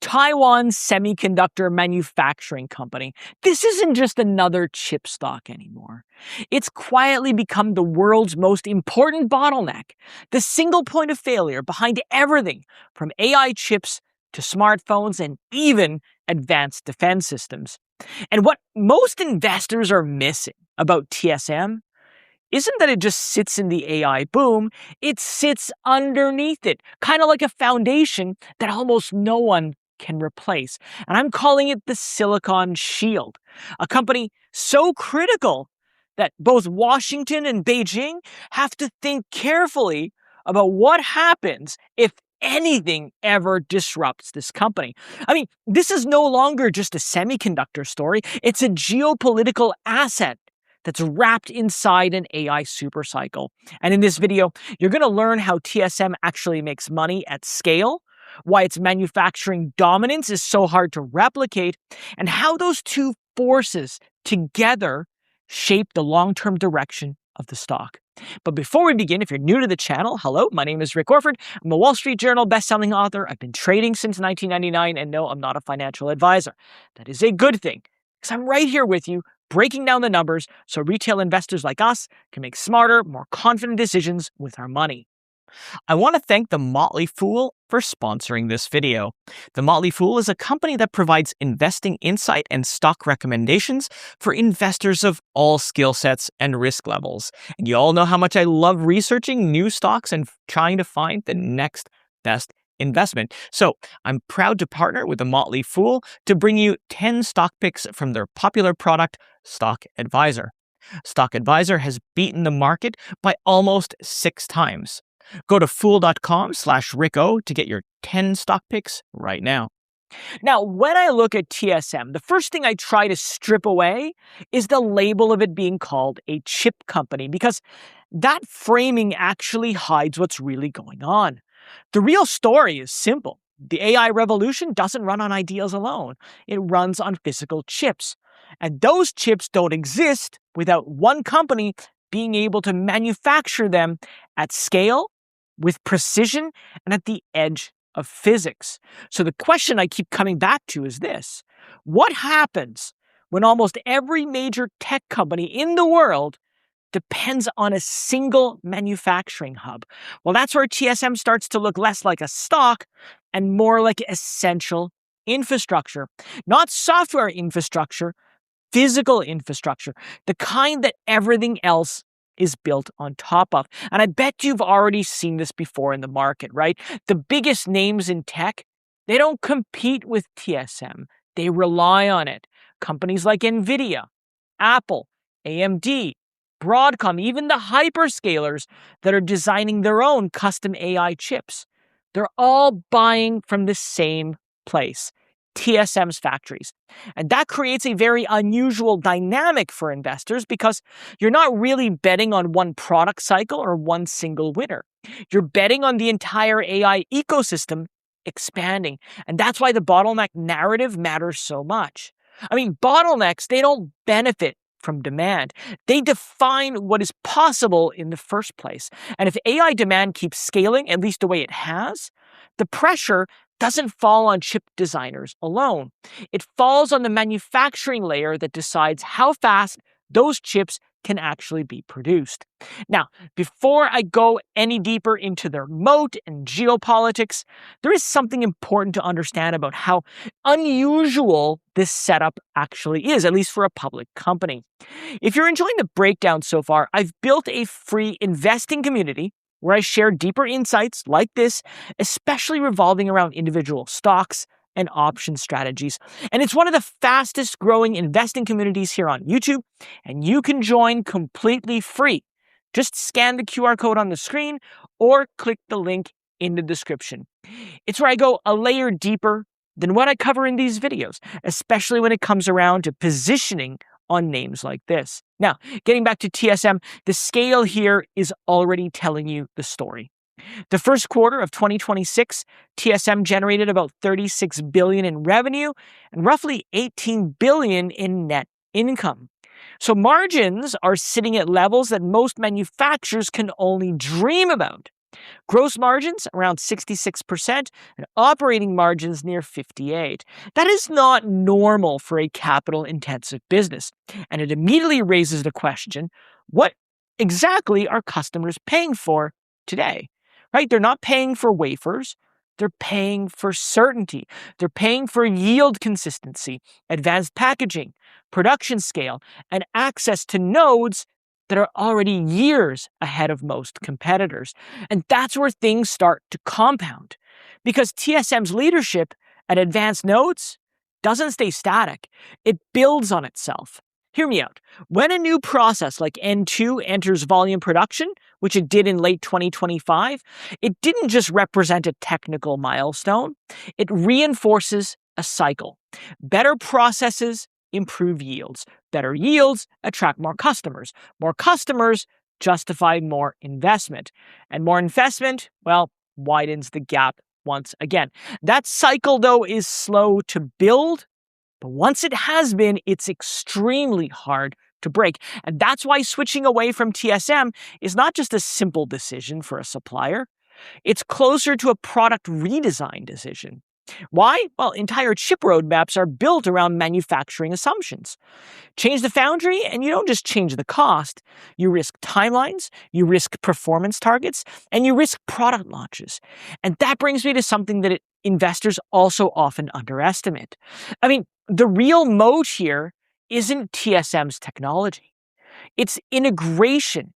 Taiwan Semiconductor manufacturing company. This isn't just another chip stock anymore. It's quietly become the world's most important bottleneck, the single point of failure behind everything from AI chips to smartphones and even advanced defense systems. And what most investors are missing about TSM isn't that it just sits in the AI boom, it sits underneath it, kind of like a foundation that almost no one can replace. And I'm calling it the Silicon Shield, a company so critical that both Washington and Beijing have to think carefully about what happens if anything ever disrupts this company. I mean, this is no longer just a semiconductor story, it's a geopolitical asset that's wrapped inside an AI supercycle. And in this video, you're going to learn how TSM actually makes money at scale, why its manufacturing dominance is so hard to replicate, and how those two forces together shape the long-term direction of the stock. But before we begin, if you're new to the channel, hello, my name is Rick Orford. I'm a Wall Street Journal best-selling author. I've been trading since 1999, and no, I'm not a financial advisor. That is a good thing, because I'm right here with you, breaking down the numbers so retail investors like us can make smarter, more confident decisions with our money. I want to thank The Motley Fool for sponsoring this video. The Motley Fool is a company that provides investing insight and stock recommendations for investors of all skill sets and risk levels. And you all know how much I love researching new stocks and trying to find the next best investment. So I'm proud to partner with The Motley Fool to bring you 10 stock picks from their popular product, Stock Advisor. Stock Advisor has beaten the market by almost 6 times. Go to fool.com/Ricko to get your 10 stock picks right now. Now, when I look at TSM, the first thing I try to strip away is the label of it being called a chip company, because that framing actually hides what's really going on. The real story is simple. The AI revolution doesn't run on ideas alone. It runs on physical chips. And those chips don't exist without one company being able to manufacture them at scale, with precision, and at the edge of physics. So the question I keep coming back to is this: what happens when almost every major tech company in the world depends on a single manufacturing hub? Well, that's where TSM starts to look less like a stock and more like essential infrastructure. Not software infrastructure, physical infrastructure, the kind that everything else is built on top of. And I bet you've already seen this before in the market, right? The biggest names in tech, they don't compete with TSM. They rely on it. Companies like NVIDIA, Apple, AMD, Broadcom, even the hyperscalers that are designing their own custom AI chips, they're all buying from the same place, TSM's factories. And that creates a very unusual dynamic for investors, because you're not really betting on one product cycle or one single winner. You're betting on the entire AI ecosystem expanding. And that's why the bottleneck narrative matters so much. I mean, bottlenecks, they don't benefit from demand. They define what is possible in the first place. And if AI demand keeps scaling, at least the way it has, the pressure doesn't fall on chip designers alone. It falls on the manufacturing layer that decides how fast those chips can actually be produced. Now, before I go any deeper into their moat and geopolitics, there is something important to understand about how unusual this setup actually is, at least for a public company. If you're enjoying the breakdown so far, I've built a free investing community where I share deeper insights like this, especially revolving around individual stocks and option strategies. And it's one of the fastest growing investing communities here on YouTube, and you can join completely free. Just scan the QR code on the screen or click the link in the description. It's where I go a layer deeper than what I cover in these videos, especially when it comes around to positioning on names like this. Now, getting back to TSM, the scale here is already telling you the story. The first quarter of 2026, TSM generated about $36 billion in revenue and roughly $18 billion in net income. So margins are sitting at levels that most manufacturers can only dream about. Gross margins around 66% and operating margins near 58%. That is not normal for a capital-intensive business, and it immediately raises the question, what exactly are customers paying for today? Right? They're not paying for wafers, they're paying for certainty. They're paying for yield consistency, advanced packaging, production scale, and access to nodes that are already years ahead of most competitors. And that's where things start to compound. Because TSM's leadership at advanced nodes doesn't stay static, it builds on itself. Hear me out. When a new process like N2 enters volume production, which it did in late 2025, it didn't just represent a technical milestone, it reinforces a cycle. Better processes improve yields. Better yields attract more customers. More customers justify more investment. And more investment, well, widens the gap once again. That cycle, though, is slow to build, but once it has been, it's extremely hard to break. And that's why switching away from TSM is not just a simple decision for a supplier. It's closer to a product redesign decision. Why? Well, entire chip roadmaps are built around manufacturing assumptions. Change the foundry, and you don't just change the cost. You risk timelines, you risk performance targets, and you risk product launches. And that brings me to something that investors also often underestimate. I mean, the real moat here isn't TSM's technology. It's integration.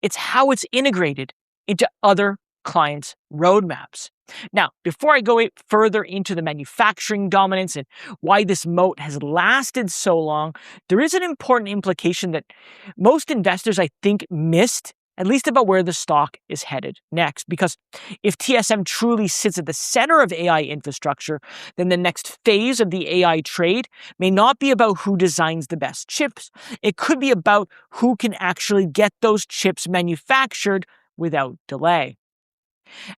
It's how it's integrated into other clients' roadmaps. Now, before I go further into the manufacturing dominance and why this moat has lasted so long, there is an important implication that most investors, I think, missed, at least about where the stock is headed next. Because if TSM truly sits at the center of AI infrastructure, then the next phase of the AI trade may not be about who designs the best chips. It could be about who can actually get those chips manufactured without delay.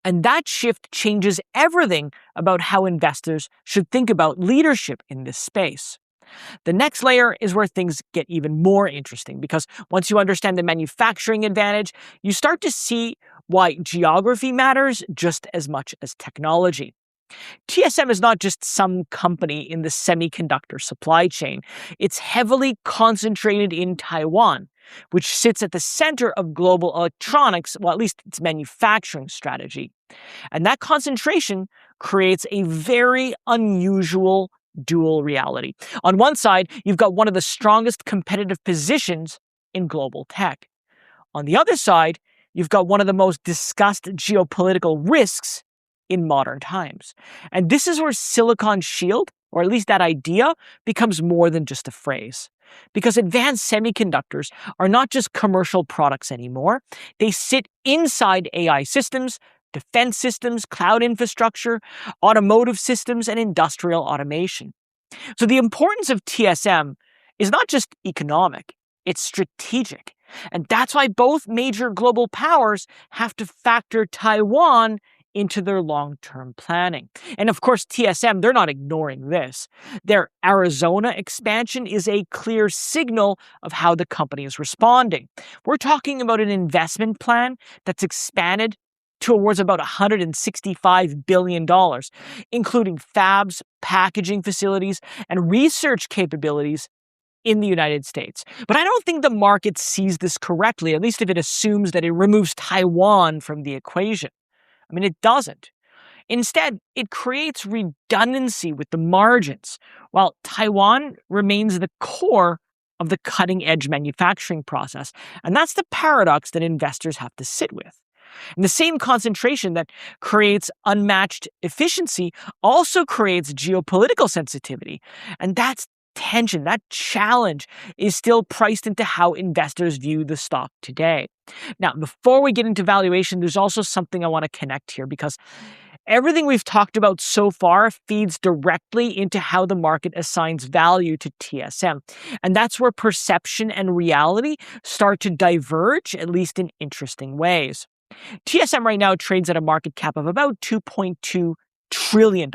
And that shift changes everything about how investors should think about leadership in this space. The next layer is where things get even more interesting, because once you understand the manufacturing advantage, you start to see why geography matters just as much as technology. TSM is not just some company in the semiconductor supply chain. It's heavily concentrated in Taiwan, which sits at the center of global electronics, well, at least its manufacturing strategy. And that concentration creates a very unusual dual reality. On one side, you've got one of the strongest competitive positions in global tech. On the other side, you've got one of the most discussed geopolitical risks in modern times. And this is where Silicon Shield, or at least that idea, becomes more than just a phrase. Because advanced semiconductors are not just commercial products anymore. They sit inside AI systems, defense systems, cloud infrastructure, automotive systems, and industrial automation. So the importance of TSM is not just economic, it's strategic. And that's why both major global powers have to factor Taiwan into their long-term planning. And of course, TSM, they're not ignoring this. Their Arizona expansion is a clear signal of how the company is responding. We're talking about an investment plan that's expanded towards about $165 billion, including fabs, packaging facilities, and research capabilities in the United States. But I don't think the market sees this correctly, at least if it assumes that it removes Taiwan from the equation. I mean, it doesn't. Instead, it creates redundancy with the margins, while Taiwan remains the core of the cutting-edge manufacturing process. And that's the paradox that investors have to sit with. And the same concentration that creates unmatched efficiency also creates geopolitical sensitivity. And that's tension, that challenge is still priced into how investors view the stock today. Now, before we get into valuation, there's also something I want to connect here, because everything we've talked about so far feeds directly into how the market assigns value to TSM. And that's where perception and reality start to diverge, at least in interesting ways. TSM right now trades at a market cap of about $2.2 trillion.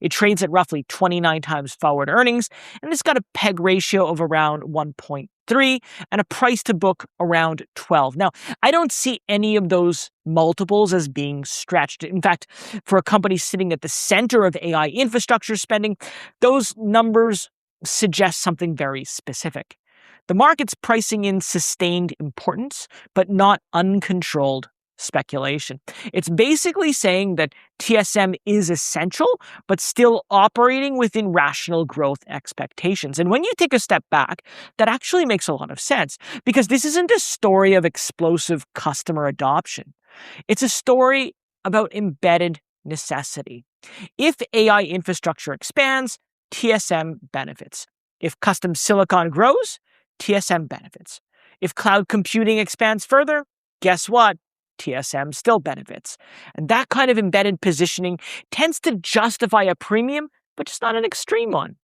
It trades at roughly 29 times forward earnings, and it's got a PEG ratio of around 1.3 and a price to book around 12. Now, I don't see any of those multiples as being stretched. In fact, for a company sitting at the center of AI infrastructure spending, those numbers suggest something very specific. The market's pricing in sustained importance, but not uncontrolled speculation. It's basically saying that TSM is essential, but still operating within rational growth expectations. And when you take a step back, that actually makes a lot of sense, because this isn't a story of explosive customer adoption. It's a story about embedded necessity. If AI infrastructure expands, TSM benefits. If custom silicon grows, TSM benefits. If cloud computing expands further, guess what? TSM still benefits. And that kind of embedded positioning tends to justify a premium, but just not an extreme one.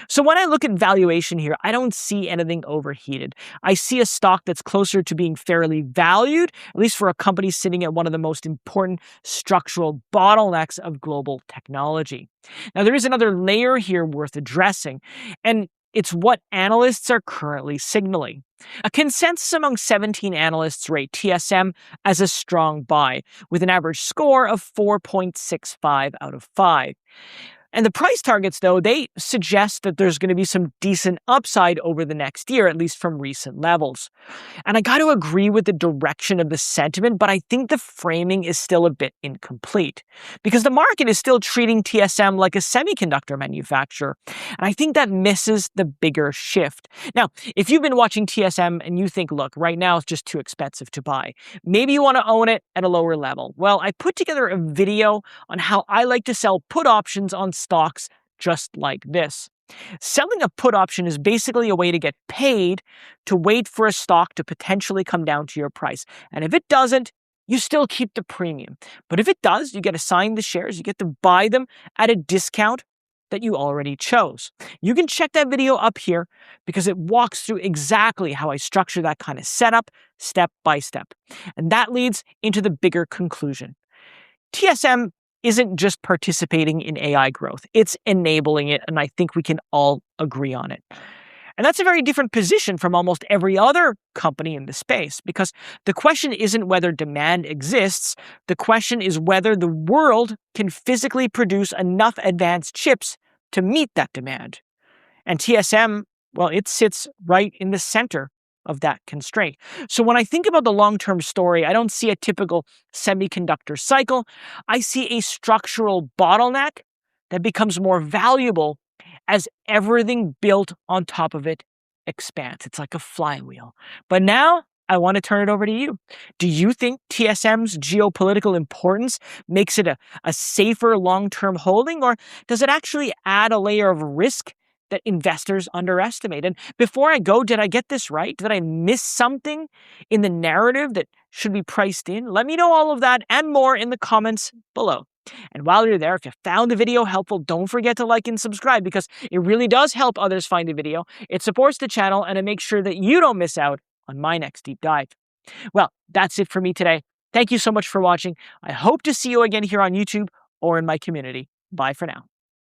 So when I look at valuation here, I don't see anything overheated. I see a stock that's closer to being fairly valued, at least for a company sitting at one of the most important structural bottlenecks of global technology. Now, there is another layer here worth addressing, and it's what analysts are currently signaling. A consensus among 17 analysts rate TSM as a strong buy, with an average score of 4.65 out of 5. And the price targets, though, they suggest that there's going to be some decent upside over the next year, at least from recent levels. And I got to agree with the direction of the sentiment, but I think the framing is still a bit incomplete, because the market is still treating TSM like a semiconductor manufacturer. And I think that misses the bigger shift. Now, if you've been watching TSM and you think, look, right now it's just too expensive to buy, maybe you want to own it at a lower level. Well, I put together a video on how I like to sell put options on stocks just like this. Selling a put option is basically a way to get paid to wait for a stock to potentially come down to your price. And if it doesn't, you still keep the premium. But if it does, you get assigned the shares, you get to buy them at a discount that you already chose. You can check that video up here because it walks through exactly how I structure that kind of setup step by step. And that leads into the bigger conclusion. TSM isn't just participating in AI growth, it's enabling it, and I think we can all agree on it. And that's a very different position from almost every other company in the space, because the question isn't whether demand exists, the question is whether the world can physically produce enough advanced chips to meet that demand. And TSM, well, it sits right in the center of that constraint. So when I think about the long-term story, I don't see a typical semiconductor cycle. I see a structural bottleneck that becomes more valuable as everything built on top of it expands. It's like a flywheel. But now I want to turn it over to you. Do you think TSM's geopolitical importance makes it a safer long-term holding, or does it actually add a layer of risk that investors underestimate? And before I go, did I get this right? Did I miss something in the narrative that should be priced in? Let me know all of that and more in the comments below. And while you're there, if you found the video helpful, don't forget to like and subscribe, because it really does help others find the video. It supports the channel, and it makes sure that you don't miss out on my next deep dive. Well, that's it for me today. Thank you so much for watching. I hope to see you again here on YouTube or in my community. Bye for now.